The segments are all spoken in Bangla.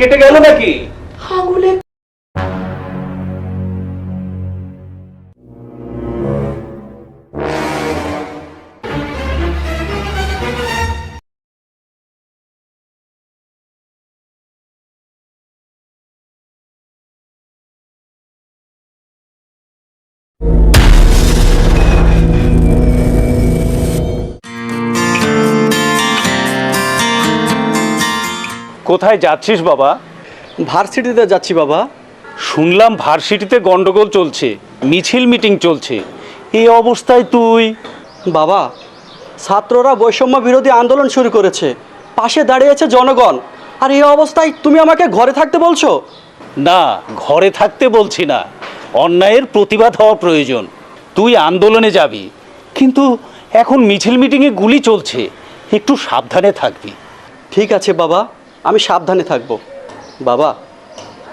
কেটে গেল নাকি? আঙুলে কোথায় যাচ্ছিস বাবা? ভার্সিটিতে যাচ্ছি বাবা। শুনলাম ভার্সিটিতে গন্ডগোল চলছে, মিছিল মিটিং চলছে, এই অবস্থায় তুই? বাবা, ছাত্ররা বৈষম্য বিরোধী আন্দোলন শুরু করেছে, পাশে দাঁড়িয়েছে জনগণ, আর এই অবস্থায় তুমি আমাকে ঘরে থাকতে বলছো? না, ঘরে থাকতে বলছি না, অন্যায়ের প্রতিবাদ হওয়া প্রয়োজন। তুই আন্দোলনে যাবি, কিন্তু এখন মিছিল মিটিংয়ে গুলি চলছে, একটু সাবধানে থাকবি। ঠিক আছে বাবা, আমি সাবধানে থাকবো। বাবা,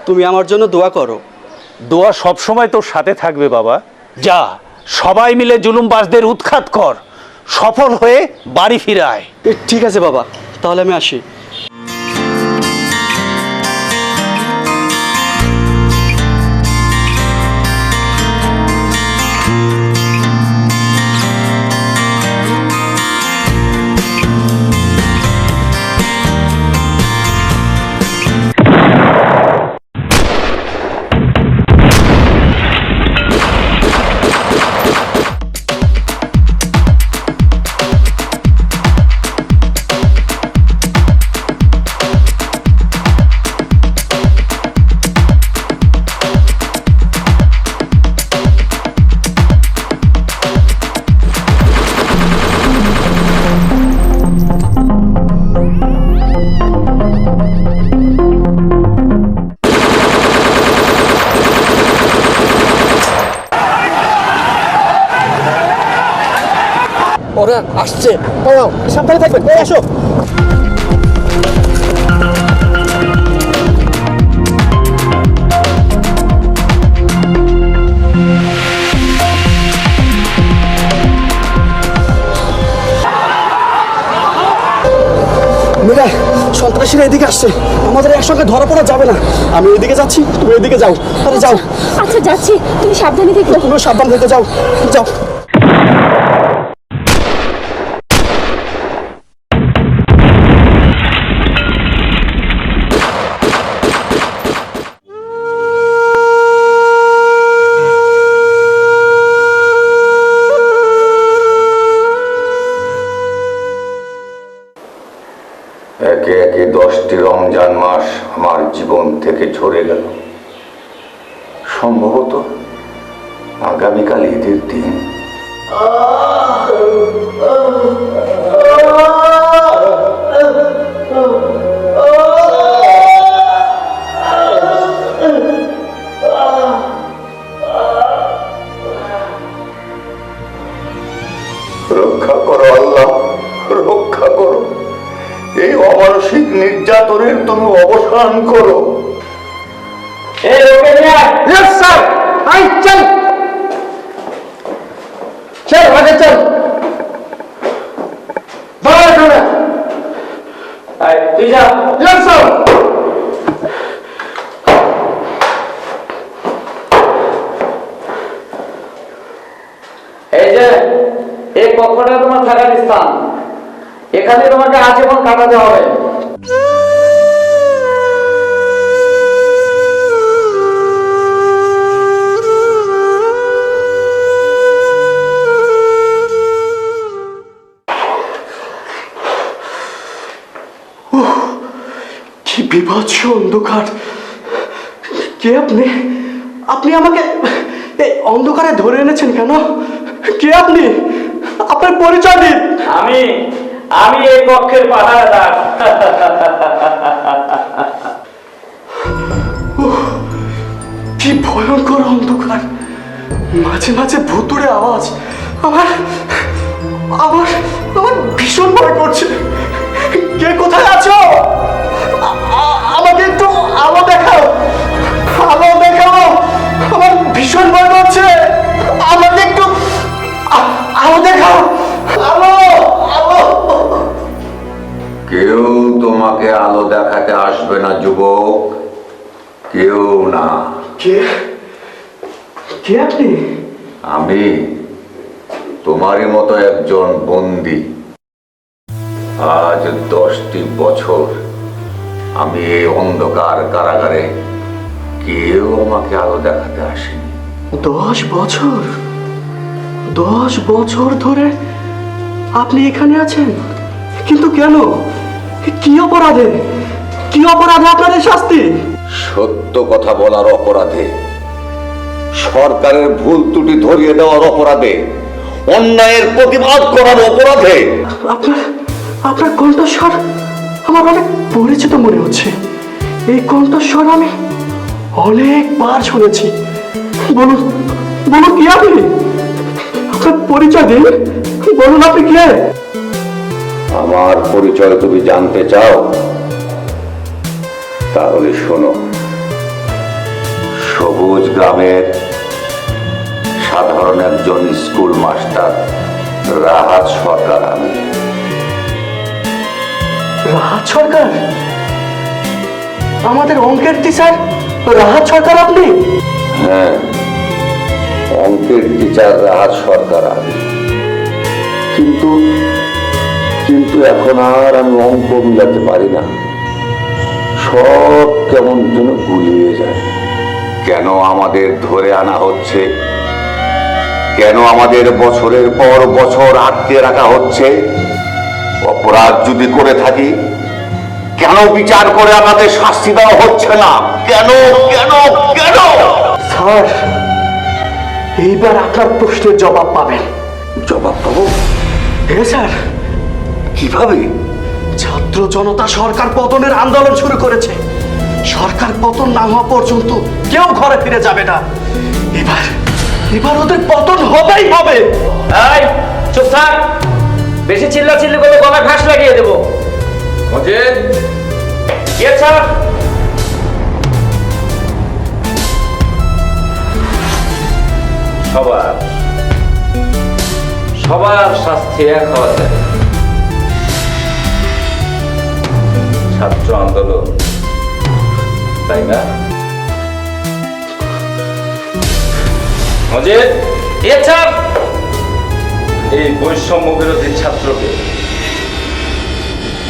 তুমি আমার জন্য দোয়া করো। দোয়া সবসময় তোর সাথে থাকবে বাবা। যা, সবাই মিলে জুলুমবাজদের উৎখাত কর, সফল হয়ে বাড়ি ফিরে আয়। ঠিক আছে বাবা, তাহলে আমি আসি। ওরা আসছে, পালাও, সাবধানে থাকবেন, এই আসো। মেঘা, সন্ত্রাসীরা এদিকে আসছে, আমাদের একসঙ্গে ধরা পড়া যাবে না। আমি এদিকে যাচ্ছি, তুমি এদিকে যাও। আরে যাও। আচ্ছা যাচ্ছি, তুমি সাবধানে থেকো। তুমি সাবধান থেকে যাও, যাও। একে একে 10টি রমজান মাস আমার জীবন থেকে ঝরে গেল। সম্ভবত আগামীকাল ঈদের দিন। রক্ষা করো আল্লাহ, রক্ষা করো। এই অমানসিক নির্যাতনের তুমি অবসান করো। এই যে এই কক্ষটা তোমার থাকার স্থান, এখানে তোমাকে আজীবন কাটাতে হবে। কি বিভৎস অন্ধকার! কে আপনি? আপনি আমাকে এই অন্ধকারে ধরে এনেছেন কেন? কে আপনি? আপনার পরিচয় দিন। আমি এই কক্ষের পাহারাদার। কি ভয়ঙ্কর অন্ধকার! মাঝে মাঝে ভুতুড়ে আওয়াজ। আমার আমার আমার ভীষণ ভয় করছে। কে কোথায় আছো? আমাকে একটু আলো দেখাও, আলো দেখাও। আমার ভীষণ ভয় করছে, আমাকে একটু আলো দেখাও, আলো আলো। কেউ তোমাকে আলো দেখাতে আসবে না যুবক, কেউ না। কে কে আপনি? আমি তোমারই মতো একজন বন্দী। আজ 10টি বছর আমি এই অন্ধকার কারাগারে, কেউ আমাকে আলো দেখাতে আসেনি। 10 বছর? 10 বছর ধরে আপনি এখানে আছেন? কিন্তু কেন? কি অপরাধে? কি অপরাধে আপনাদের শাস্তি? সত্য কথা বলার অপরাধে, সরকারের ভুল ত্রুটি ধরিয়ে দেওয়ার অপরাধে, অন্যায়ের প্রতিবাদ করার অপরাধে। আপনার আপনার কণ্ঠস্বর আমার অনেক পরিচিত মনে হচ্ছে। এই কণ্ঠস্বর আমি অনেকবার শুনেছি। বলুন বলুন, কি আপনি? আপনার পরিচয় দিন, বলুন আপনি কে? আমার পরিচয় তুমি জানতে চাও? তাহলে শোনো। সবুজ গ্রামের সাধারণ একজন স্কুল মাস্টার রাহাত সরকার আমি। রাহাত সরকার? আমাদের অঙ্কের টিচার রাহাত সরকার আপনি? হ্যাঁ, অঙ্কের টিচার রাহাত সরকার আমি। কিন্তু কিন্তু এখন আর আমি অঙ্ক মিলাতে পারি না। সব কেমন যেন গুলিয়ে যায়। কেন আমাদের ধরে আনা হচ্ছে? কেন আমাদের বছরের পর বছর আটকে রাখা হচ্ছে? অপরাধ যদি করে থাকি, কেন বিচার করে আমাদের শাস্তি দেওয়া হচ্ছে না? কেন কেন কেন? স্যার, এইবার আপনার প্রশ্নের জবাব পাবেন। জবাব পাবো? হ্যাঁ স্যার। কিভাবে? ছাত্র জনতা সরকার পতনের আন্দোলন শুরু করেছে। সরকার পতন না হওয়া পর্যন্ত কেউ ঘরে ফিরে যাবে না। এবার এবার ওদের পতন হবেই হবে। এই চুপ থাক, বেশি চিল্লাচিল্লি করলে গলায় ফাঁস লাগিয়ে দেবো। মজিদ, কি আছে? সবার সবার শাস্তি এক হওয়া যায়। ছাত্র আন্দোলন, তাই না? মজিদ, এই বৈষম্য বিরোধী ছাত্রকে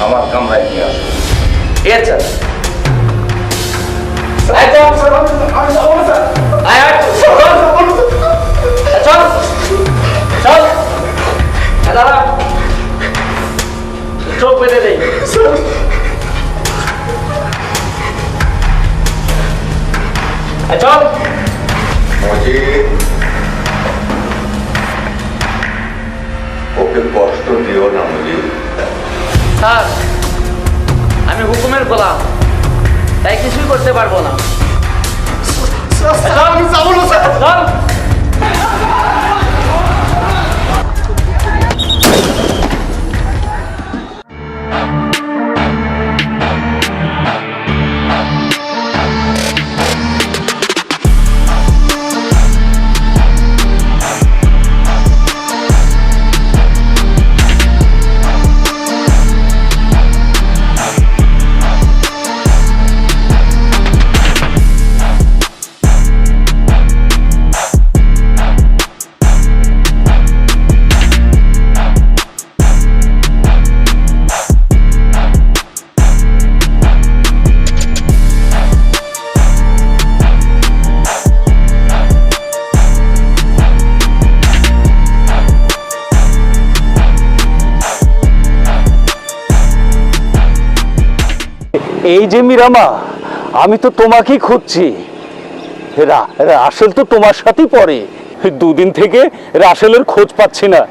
আমার কামরায় নিয়ে আসো। চোখ বেঁধে দেই। চল। মজিদ, ওকে কষ্ট দিও না মজিদ। স্যার, আমি হুকুমের গোলাম, তাই কিছুই করতে পারবো না। চল। এই যে মিরামা, আমি তো তোমাকেই খুঁজছি। রাসেল তো তোমার সাথেই পড়ে। দুদিন থেকে রাসেলের খোঁজ পাচ্ছি না।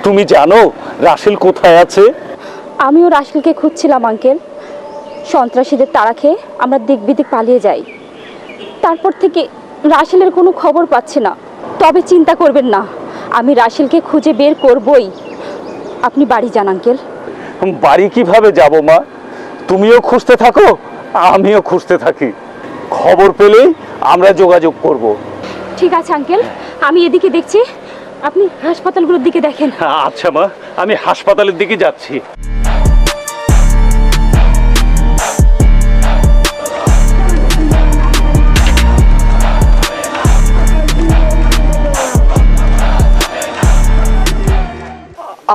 তুমি জানো রাসেল কোথায় আছে? আমিও রাসেলকে খুঁজছিলাম আঙ্কেল। সন্ত্রাসীদের তাড়া খেয়ে আমরা দিক বিদিক পালিয়ে যাই। তারপর থেকে রাসেলের কোনো খবর পাচ্ছি না। তবে চিন্তা করবেন না, আমি রাসেলকে খুঁজে বের করবই। আপনি বাড়ি যান আঙ্কেল। বাড়ি কিভাবে যাব মা? তুমিও খুঁজতে থাকো, আমিও খুঁজতে থাকি। খবর পেলেই আমরা যোগাযোগ করব। ঠিক আছে আঙ্কেল, আমি এদিকে দেখছি, আপনি হাসপাতালগুলোর দিকে দেখেন। আচ্ছা মা, আমি হাসপাতালের দিকে যাচ্ছি।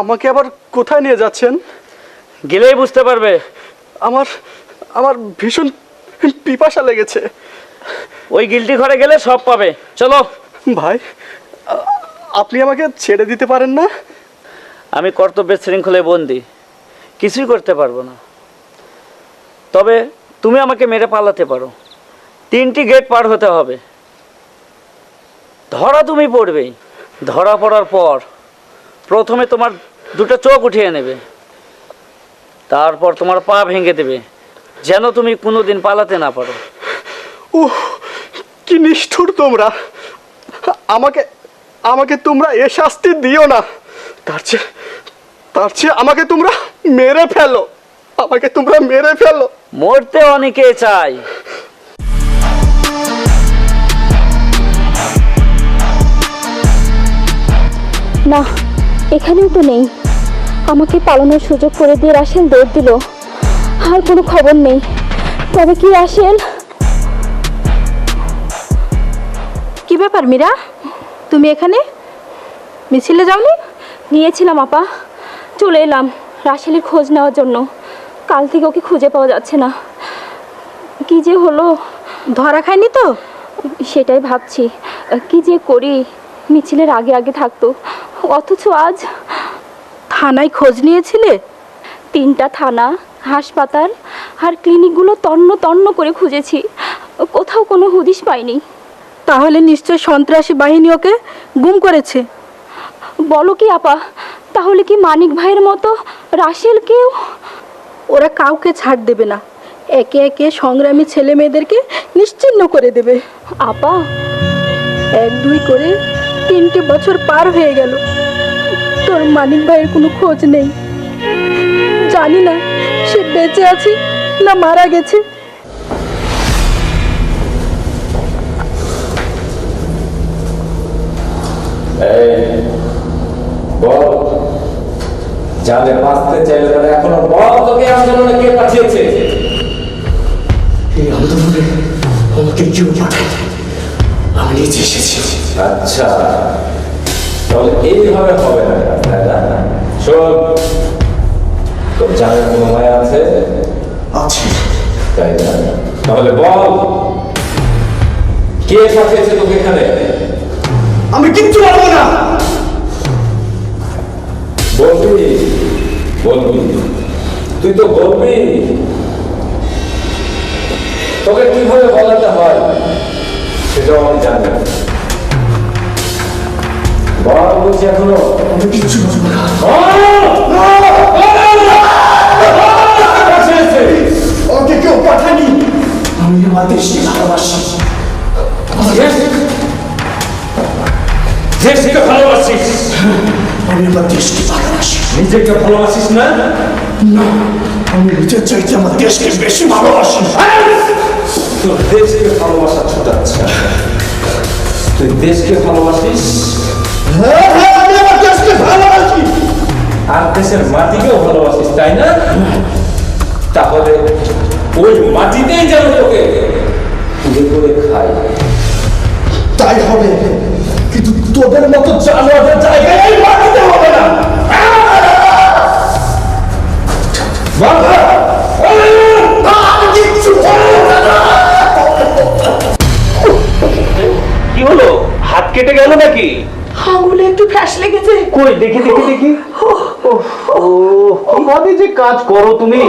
আমাকে আবার কোথায় নিয়ে যাচ্ছেন? গেলেই বুঝতে পারবে। আমার আমার ভীষণ পিপাসা লেগেছে। ওই গিল্টি ঘরে গেলে সব পাবে, চলো। ভাই, আপনি আমাকে ছেড়ে দিতে পারেন না? আমি কর্তব্যের শৃঙ্খলে বন্দি, কিছুই করতে পারবো না। তবে তুমি আমাকে মেরে পালাতে পারো। 3টি গেট পার হতে হবে। ধরা তুমি পড়বেই। ধরা পড়ার পর প্রথমে তোমার 2টো চোখ উঠিয়ে নেবে, তারপর তোমার পা ভেঙে দেবে, যেন তুমি কোনোদিন পালাতে না পারো। কি নিষ্ঠুর তোমরা! আমাকে আমাকে তোমরা এ শাস্তি দিও না। তার চেয়ে আমাকে তোমরা মেরে ফেলো। আমাকে তোমরা মেরে ফেলো। মরতে অনেকে চায়। না, এখানেও তো নেই। আমাকে পালানোর সুযোগ করে দিয়ে রাসেল দৌড় দিল, আর কোনো খবর নেই। তবে কি রাসেল? কি ব্যাপার মীরা, তুমি এখানে মিছিলে যাওনি? নিয়েছিলাম আপা, চলে এলাম রাসেলের খোঁজ নেওয়ার জন্য। কাল থেকে ওকে খুঁজে পাওয়া যাচ্ছে না। কি যে হলো, ধরা খায়নি তো? সেটাই ভাবছি, কি যে করি। মিছিলের আগে আগে থাকতো, অথচ আজ। থানায় খোঁজ নিয়েছিলে? 3টা থানা, হাসপাতাল আর ক্লিনিকগুলো তন্ন তন্ন করে খুঁজেছি, কোথাও কোনো হদিশ পাইনি। তাহলে নিশ্চয় সন্ত্রাসী বাহিনী ওকে গুম করেছে। বলো কি আপা, তাহলে কি মানিক ভাইয়ের মতো রাসেলকেও? ওরা কাউকে ছাড় দেবে না, একে একে সংগ্রামী ছেলে মেয়েদেরকে নিশ্চিহ্ন করে দেবে। আপা, 1-2 করে 3টে বছর পার হয়ে গেল, তোর মানিক ভাইয়ের কোনো খোঁজ নেই। জানি না সে বেঁচে আছে না মারা গেছে। বল, যাদের বাঁচতে চাইলে তারা এখনো বল, তোকে আন্দোলনে কে পাঠিয়েছে? এই আন্দোলনে আমাকে কেউ পাঠায়, আমি নিজে এসেছি। আচ্ছা, তাহলে এইভাবে হবে না, তাই না? শোন, তোর জানের কোনো মায়া আছে? আছি। তাই না? তাহলে বল, কে পাঠিয়েছে তোকে এখানে? আমি কিচ্ছু পারবো না। বলবি, বলবি, তুই তো বলবি। তোকে কিভাবে বলাতে হয় সেটাও আমি জানি না। বল বলছি এখনো। আমি কিচ্ছু পারবো না। আমাকে কেউ পাঠায়নি। আমি আমার দেশকে ভালোবাসি। দেশকে ভালোবাসিস? আমি আমার দেশকে ভালোবাসি। নিজেকে ভালোবাসিস না? না, আমি নিজের চাইতে আমার দেশকে বেশি ভালোবাসি। তোর দেশকে ভালোবাসা ছোটাচ্ছে। তুই দেশকে ভালোবাসিস? হ্যাঁ হ্যাঁ, আমি আমার দেশকে ভালোবাসি। আর দেশের মাটিকেও ভালোবাসিস, তাই না? তাহলে ওই মাটিতেই যেন তোকে তুলে করে খাই। তাই হবে, কিন্তু তোদের মতো জানোয়ারের জায়গায় এই মাটিতে হবে না। আমি কিচ্ছু পারবো না। কি হলো, হাত কেটে গেল নাকি? আঙুলে একটু ফ্যাস লেগেছে। কই দেখি দেখি দেখি। ও, কিভাবে যে কাজ করো তুমি,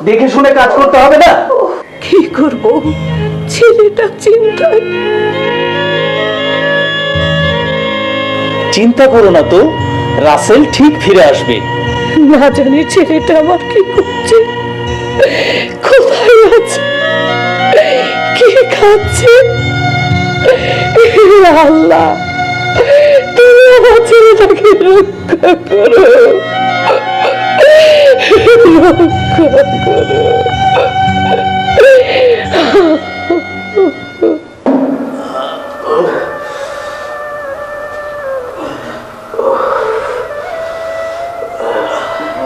দেখে শুনে কাজ করতে হবে না? কি করব, ছেলেটা চিন্তায়। চিন্তা করো না তো, রাসেল ঠিক ফিরে আসবে। না জানি ছেলেটা আমার কি করছে, কোথায় আছে, কি খাচ্ছে। আল্লাহ, তুমি আমার ছেলেটাকে রক্ষা করো, রক্ষা করো।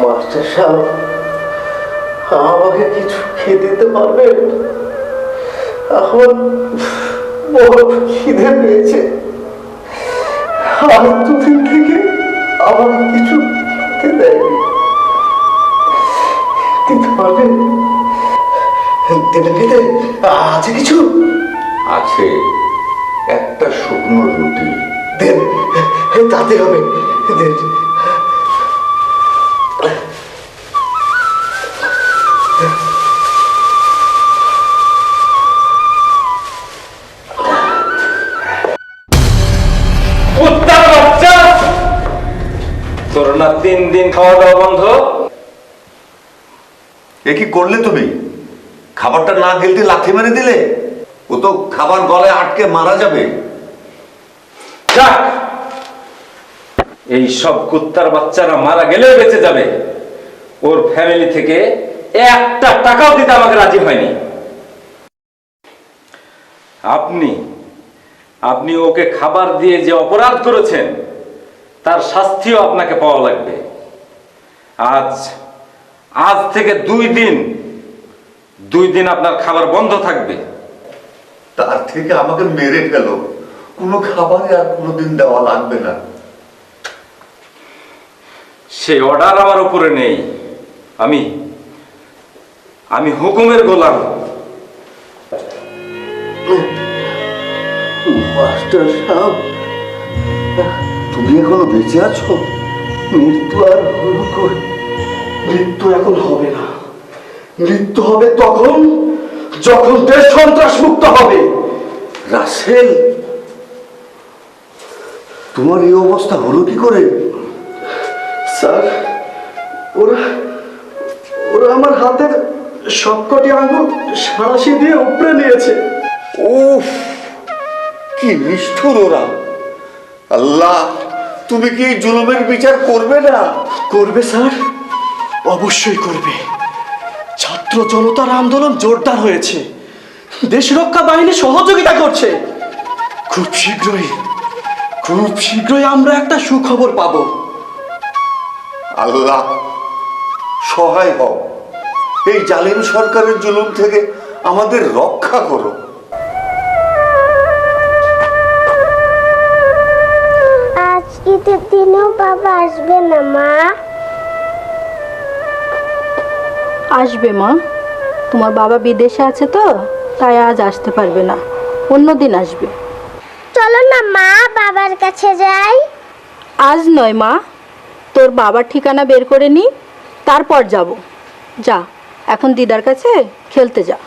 মাস্টার সাহেব, আমাকে কিছু খেয়ে দিতে পারবেন? এখন বড় খিদে পেয়েছে। আজ 2 দিন থেকে আমাকে কিছু দিতে পারবেন? দেবেন খেতে আছে কিছু? আছে একটা শুকনো রুটি। দেন, তাতে হবে, দেন। কুত্তার বাচ্চা, তোর না 3 দিন খাওয়া দাওয়া বন্ধ? এ কি করলে তুমি? খাবারটা না গিলতে লাথি মেরে দিলে। ও তো খাবার গলায় আটকে মারা যাবে। যাক, এই সব কুত্তার বাচ্চারা মারা গেলে বেঁচে যাবে। ওর ফ্যামিলি থেকে একটা টাকাও দিতে আমাকে রাজি হয়নি। আপনি ওকে খাবার দিয়ে যে অপরাধ করেছেন তার শাস্তিও আপনাকে পাওয়া লাগবে। আজ থেকে 2 দিন আপনার খাবার বন্ধ থাকবে। তার থেকে আমাকে মেরে ফেলো, কোনো খাবারে আর কোনোদিন দেওয়া লাগবে না। সে অর্ডার আমার উপরে নেই। আমি হুকুমের গোলাম। মাস্টার সাহেব, তুমি এখনো বেঁচে আছো? মৃত্যু আর হলো কই? মৃত্যু এখন হবে না। মৃত্যু হবে তখন যখন দেশ সন্ত্রাস মুক্ত হবে। রাসেল, তোমার এই অবস্থা হলো কি করে? স্যার, ওরা ওরা আমার হাতের সবকটি আঙ্গুল সাঁড়াশি দিয়ে উপড়ে নিয়েছে। উফ, কি নিষ্ঠুর ওরা! আল্লাহ, তুমি কি এই জুলুমের বিচার করবে না? করবে স্যার, অবশ্যই করবে। ছাত্র জনতার আন্দোলন জোরদার হয়েছে, দেশ রক্ষা বাহিনী সহযোগিতা করছে। খুব শীঘ্রই আমরা একটা সুখবর পাবো। আল্লাহ, সহায় হও। এই জালিম সরকারের জুলুম থেকে আমাদের রক্ষা করো। আজ ঈদের দিনেও বাবা আসবে না মা? আসবে মা, তোমার বাবা বিদেশে আছে তো, তাই আজ আসতে পারবে না, অন্যদিন আসবে। চলো না মা, বাবার কাছে যাই। আজ নয় মা, তোর বাবার ঠিকানা বের করে নি, তারপর যাব। যা, এখন দিদার কাছে খেলতে যা।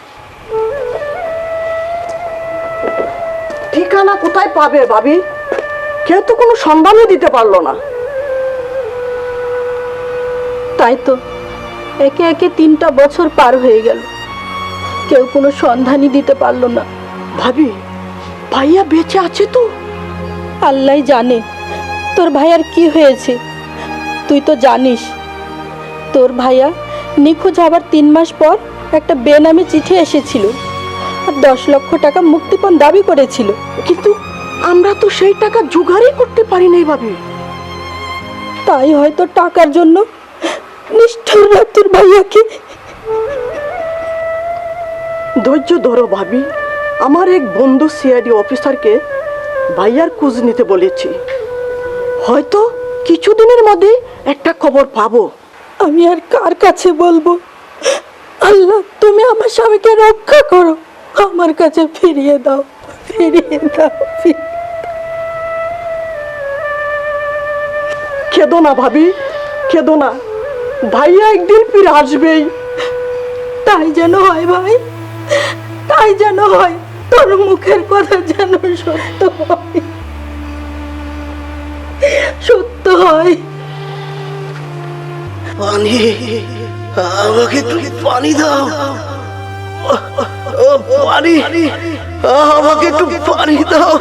ঠিকানা কোথায় পাবে ভাবি? কেউ তো কোনো সন্ধানই দিতে পারলো না। তাই তো, একে একে 3টা বছর পার হয়ে গেল, কেউ কোনো সন্ধানই দিতে পারলো না। ভাবি, ভাইয়া বেঁচে আছে তো? আল্লাহ জানে তোর ভাইয়ার কি হয়েছে। তুই তো জানিস, তোর ভাইয়া নিখোঁজ হবার 3 মাস পর একটা বেনামি চিঠি এসেছিল আর 10 লক্ষ টাকা মুক্তিপণ দাবি করেছিল। কিন্তু আমরা তো সেই টাকা জোগাড়ই করতে পারি নাই ভাবি। তাই হয়তো টাকার জন্য নিষ্ঠুর তোর ভাইয়াকে। ধৈর্য ধরো ভাবি, আমার এক বন্ধু সিআইডি অফিসারকে ভাইয়ার খোঁজ নিতে বলেছি। হয়তো কিছুদিনের মধ্যে একটা খবর পাবো। আমি আর কার কাছে বলবো? আল্লাহ, তুমি আমার স্বামীকে রক্ষা করো, আমার কাছে ফিরিয়ে দাও, ফিরিয়ে দাও। কেঁদো না ভাবি, কেঁদো না, ভাইয়া একদিন ফিরে আসবেই। তাই যেন হয় ভাই, তাই যেন হয়, তোর মুখের কথা যেন সত্য হয়, সত্য হয়। পানি, আমাকে একটু পানি দাও। ও পানি, আমাকে একটু পানি দাও।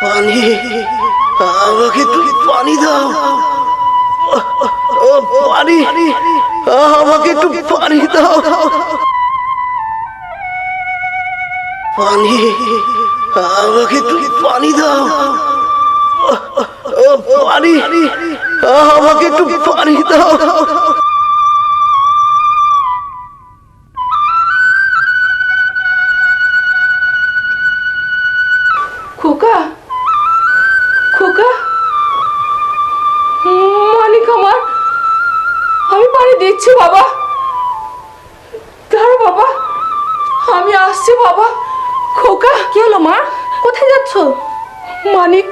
পানি, আমাকে একটু পানি দাও। ও পানি, আমাকে একটু পানি দাও। পানি, আমাকে একটু পানি দাও। ও পানি, আমাকে একটু পানি দাও। খোকা, খোকা, মালিক আমার, বাবা, দাঁড়া বাবা, আমি আসছি বাবা। খোকা, কি হলো মা? কোথায় যাচ্ছ? মানিক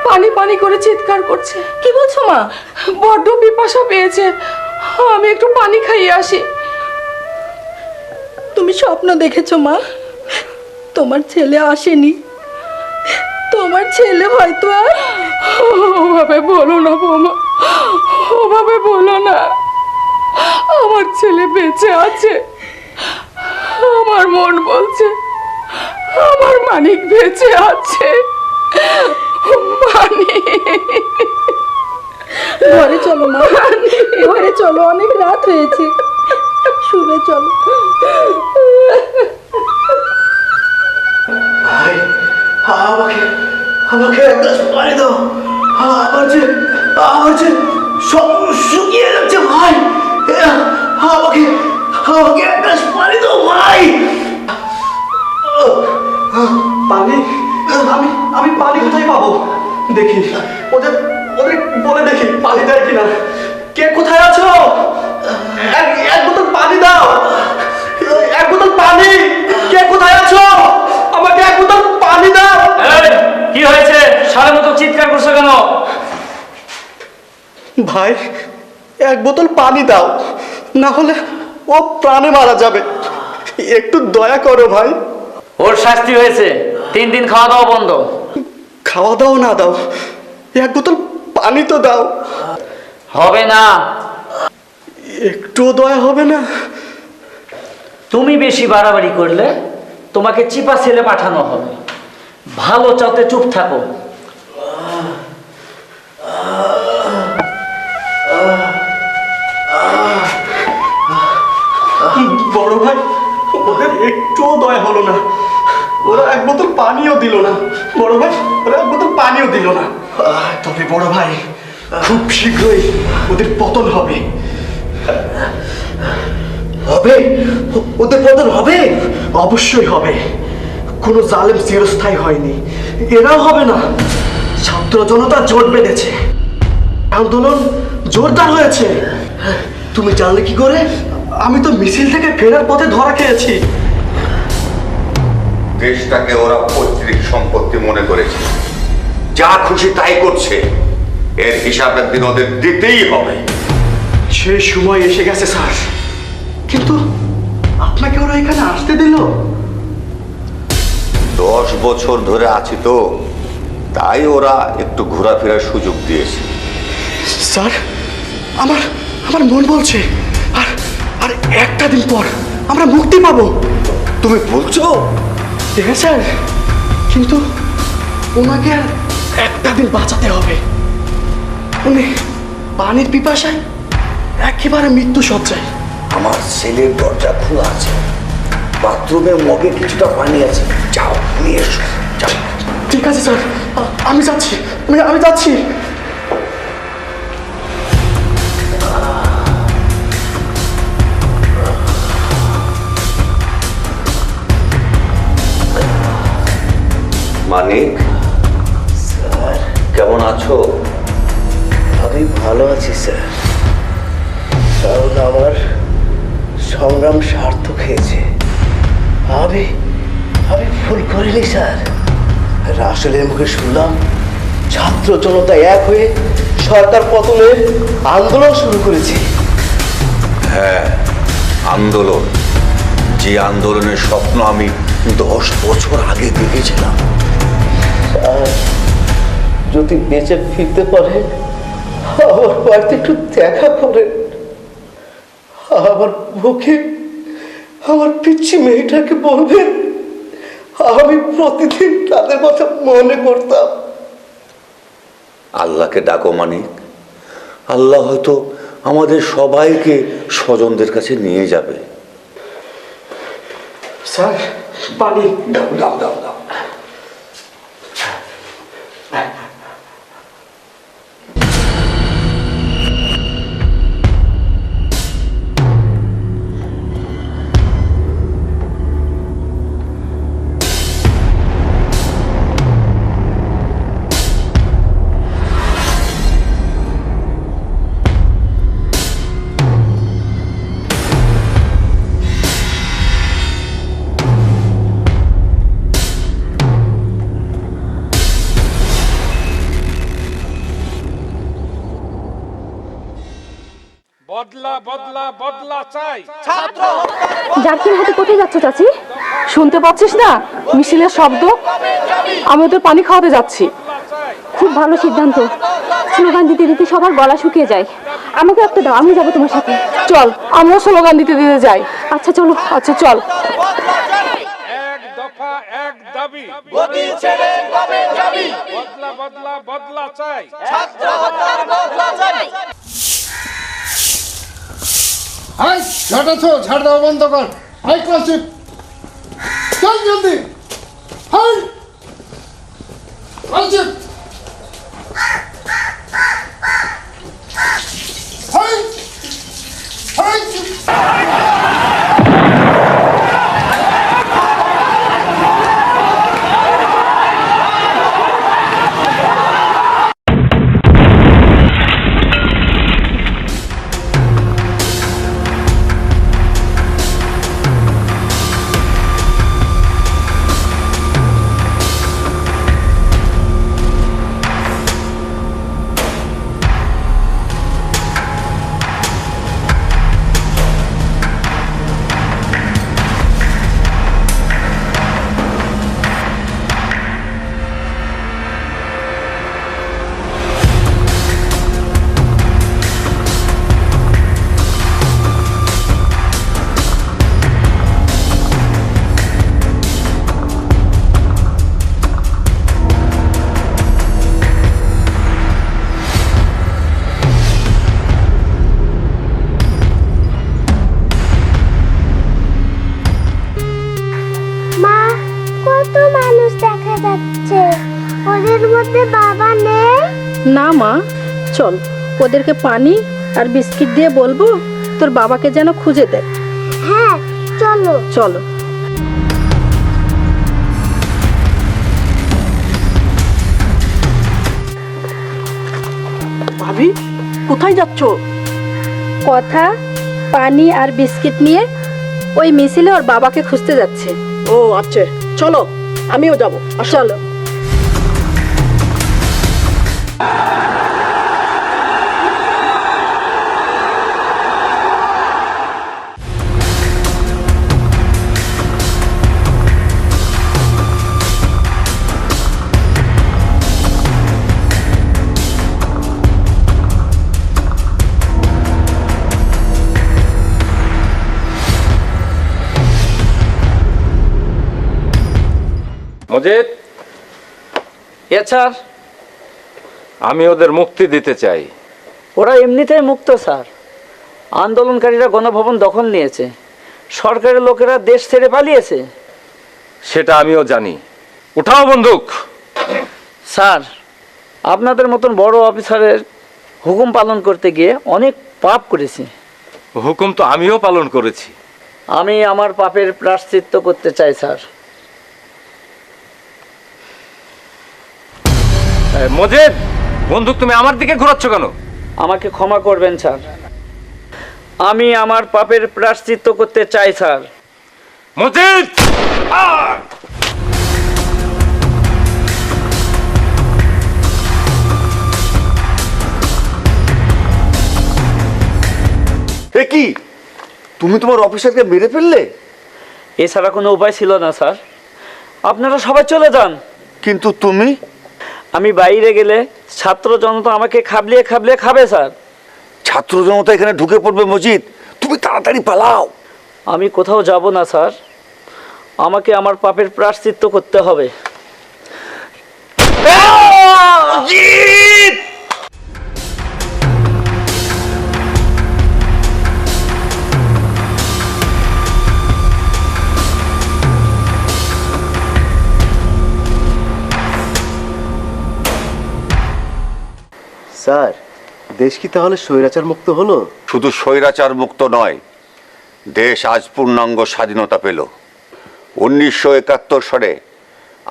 পানি পানি করে চিৎকার করছে। কি বলছো মা? বড্ড পিপাসা পেয়েছে, আমি একটু পানি খাইয়ে আসি। তুমি স্বপ্ন দেখেছো মা? তোমার ছেলে আসেনি, তোমার ছেলে হয়তো আর। ওভাবে বলো না বৌমা, ওভাবে বলো না। আমার ছেলে বেঁচে আছে, আমার মন বলছে আমার মানিক বেঁচে আছে। ঘরে চলো মা, ঘরে চলো, অনেক রাত হয়েছে, শুনে চলো। ভাই, আমাকে আমাকে এক গ্লাস পানি দাও। আমার যে সব শুকিয়ে যাচ্ছে ভাই। আমাকে আমাকে এক গ্লাস পানি দাও ভাই। পানি? আমি পানি কোথায় পাবো? দেখি ওদের ওদের বলে দেখি পানি দেয় কিনা। কে কোথায় আছো? এক বোতল পানি দাও, এক বোতল পানি। কে কোথায় আছো? আমাকে এক বোতল পানি দাও। কি হয়েছে? সারা মতো চিৎকার করছো কেন? ভাই, এক বোতল পানি দাও, না হলে ও প্রাণে মারা যাবে। একটু দয়া করো ভাই। ওর শাস্তি হয়েছে, 3 দিন খাওয়া দাওয়া বন্ধ। খাওয়া দাও না দাও, এক বোতল পানি তো দাও। হবে না। একটুও দয়া হবে না? তুমি বেশি বাড়াবাড়ি করলে তোমাকে চিপা ছেলে পাঠানো হবে। ভালো চাতে চুপ থাকো। বড় ভাই, ওদের একটুও দয়া হলো না, ওরা এক বোতল পানিও দিল না। বড় ভাই, ওরা এক বোতল পানিও দিল না। তবে বড় ভাই, খুব শীঘ্রই ওদের পতন হবে। হবে? ওদের পতন হবে? অবশ্যই হবে। কোনো জালেম চিরস্থায়ী হয়নি, এরাও হবে না। ছাত্র জনতা জোট বেঁধেছে, আন্দোলন জোরদার হয়েছে। তুমি জানলে কি করে? আমি তো মিছিল থেকে ফেরার পথে ধরা খেয়েছি। দেশটাকে ওরা পৈতৃক সম্পত্তি মনে করেছে, যা খুশি তাই করছে। এর হিসাব একদিন ওদের দিতেই হবে। সেই সময় এসে গেছে স্যার, কিন্তু আপনাকে ওরা এখানে আসতে দিল? 10 বছর ধরে আছি তো, তাই ওরা একটু ঘোরাফেরার সুযোগ দিয়েছে। স্যার, আমার আমার মন বলছে আর আর একটা দিন পর আমরা মুক্তি পাবো। তুমি বলছো? হ্যাঁ স্যার, কিন্তু ওনাকে আর একটা দিন বাঁচাতে হবে। উনি পানির পিপাসায় একেবারে মৃত্যু সজ্জায়। আমার ছেলের দরজা খোলা আছে, বাথরুমে মগে কিছুটা পানি আছে, যাও নিয়ে এসো, যাও। ঠিক আছে স্যার, আমি যাচ্ছি, আমি যাচ্ছি। মানিক, স্যার কেমন আছো? আমি ভালো আছি স্যার, কারণ আমার সংগ্রাম সার্থক হয়েছে। আমি আমি ভুল করিনি স্যার। রাসেলের মুখে শুনলাম ছাত্র জনতা এক হয়ে সরকার পতনের আন্দোলন শুরু করেছে। হ্যাঁ, আন্দোলন, যে আন্দোলনের স্বপ্ন আমি 10 বছর আগে দেখেছিলাম। আর যদি বেঁচে ফিরতে পারে আমার বাড়িতে একটু দেখা করেন। আমার মুখে আমার পিচ্ছি মেয়েটাকে বলবেন আমি প্রতিদিন তাদের কথা মনে করতাম। আল্লাহকে ডাকো মানিক, আল্লাহ হয়তো আমাদের সবাইকে স্বজনদের কাছে নিয়ে যাবে। স্যার, পানি দাও দাও দাও দাও। বদলা বদলা বদলা চাই। জাকির হাতে কোথায় যাচ্ছ চাচি? শুনতে পাচ্ছিস না মিছিলের শব্দ? আমি ওদের পানি খাওয়াতে যাচ্ছি। খুব ভালো সিদ্ধান্ত। স্লোগান দিতে দিতে সবার গলা শুকিয়ে যায়। আমাকে একটা দাও, আমি যাবো তোমার সাথে। চল আমরাও স্লোগান দিতে দিতে যাই। আচ্ছা চলো। আচ্ছা চল। এক দফা এক দাবি, গদি ছেড়ে কবে যাবি? বদলা বদলা বদলা চাই, ছাত্র হত্যার বদলা চাই। হাই ঝাড়াছো, ঝাড় দেওয়া বন্ধ কর। হাই ক্লাসিক, চল জলদি। High classic, high high. মা, কত মানুষ দেখা যাচ্ছে, ওদের মধ্যে বাবা নেই? না মা, চল ওদেরকে পানি আর বিস্কিট দিয়ে বলবো তোর বাবাকে যেন খুঁজে দেয়। হ্যাঁ চলো। চলো। ভাবি কোথায় যাচ্ছ? কথা, পানি আর বিস্কিট নিয়ে ওই মিছিলে ওর বাবাকে খুঁজতে যাচ্ছে। ও আচ্ছা, চলো আমিও যাব। চলো। মজিদ, স্যার, আমি ওদের মুক্তি দিতে চাই। ওরা এমনিতেই মুক্ত স্যার। আন্দোলনকারীরা গণভবন দখল নিয়েছে, সরকারের লোকেরা দেশ ছেড়ে পালিয়েছে। সেটা আমিও জানি। উঠাও বন্দুক। স্যার, আপনাদের মতন বড় অফিসারের হুকুম পালন করতে গিয়ে অনেক পাপ করেছি। হুকুম তো আমিও পালন করেছি। আমি আমার পাপের প্রায়শ্চিত্ত করতে চাই স্যার। মজিদ, বন্দুক তুমি আমার দিকে ঘোরাচ্ছ কেন? আমাকে ক্ষমা করবেন স্যার, আমি আমার পাপের প্রায়শ্চিত্ত করতে চাই স্যার। মজিদ, এ কি, তুমি তোমার অফিসারকে মেরে ফেললে? এছাড়া কোনো উপায় ছিল না স্যার। আপনারা সবাই চলে যান। কিন্তু তুমি? আমি বাইরে গেলে ছাত্র জনতা আমাকে খাবলিয়ে খাবলিয়ে খাবে স্যার। ছাত্র জনতা এখানে ঢুকে পড়বে মজিদ, তুমি তাড়াতাড়ি পালাও। আমি কোথাও যাব না স্যার, আমাকে আমার পাপের প্রায়শ্চিত্ত করতে হবে। স্যার, দেশ কি তাহলে স্বৈরাচার মুক্ত হলো? শুধু স্বৈরাচার মুক্ত নয়, দেশ আজ পূর্ণাঙ্গ স্বাধীনতা পেল। 1971 সালে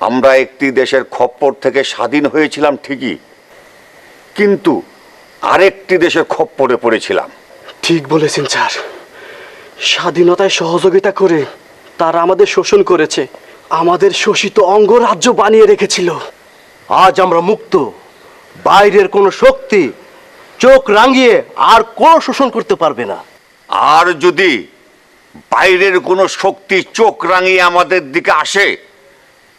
আমরা একটি দেশের খপ্পর থেকে স্বাধীন হয়েছিলাম ঠিকই, কিন্তু আরেকটি দেশের খপ্পরে পড়েছিলাম। ঠিক বলেছেন স্যার, স্বাধীনতায় সহযোগিতা করে তারা আমাদের শোষণ করেছে, আমাদের শোষিত অঙ্গরাজ্য বানিয়ে রেখেছিল। আজ আমরা মুক্ত, বাইরের কোনো শক্তি চোখ রাঙিয়ে আর কোনো শোষণ করতে পারবে না। আর যদি বাইরের কোনো শক্তি চোখ রাঙিয়ে আমাদের দিকে আসে,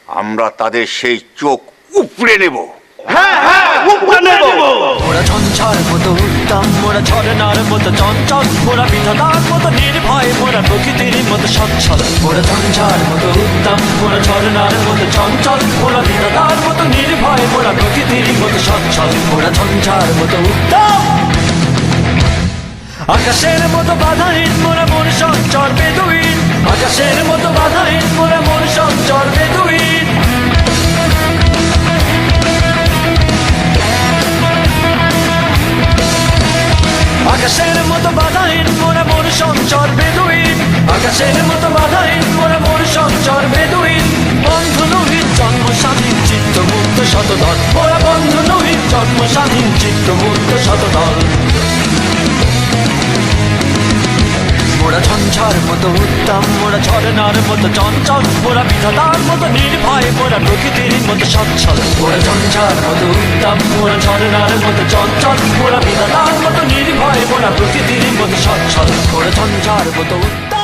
আমরা তাদের সেই চোখ উপড়ে নেব। মোরা ঝঞ্ঝার মতো উত্তম, মোরা ঝরনার মতো চঞ্চল, মোরা বিধাতার মতো নির্ভয়, মোরা প্রকৃতির মতো সচ্ছল। মোরা ঝঞ্ঝার মতো উত্তম, মোরা ঝরনার মতো চঞ্চল, মোরা বিধাতার মতো নির্ভয়, মোরা প্রকৃতির মতো সচ্ছল। মোরা ঝঞ্ঝার মতো উত্তম, আকাশের মতো বাধাহীন, মোরা মন সঞ্চর বেদুইন। আকাশের মতো বাধাহীন, মোরা মন সঞ্চর বেদুইন। আকাশের মতো বাধাহীন, মোরা মন সঞ্চর বেদুইন। আকাশের মতো বাধাহীন, মোরা মন সঞ্চর বেদুইন। বন্ধু নহিত জন্ম স্বাধীন, চিত্ত মুক্ত শতদল। মোরা বন্ধু নহিত জন্ম স্বাধীন, চিত্ত মুক্ত শতদল। মোরা ঝঞ্ঝার মতো উত্তম, মোরা ঝরনার মতো চঞ্চল, মোরা বিধাতার মতো নির্ভয়, মোরা প্রকৃতির মতো সচ্ছল। মোরা ঝঞ্ঝার মতো উত্তম, মোরা ঝরনার মতো চঞ্চল, মোরা বিধাতার মতো নির্ভয়, মোরা প্রকৃতির মতো সচ্ছল। মোরা ঝঞ্ঝার মতো উত্তম।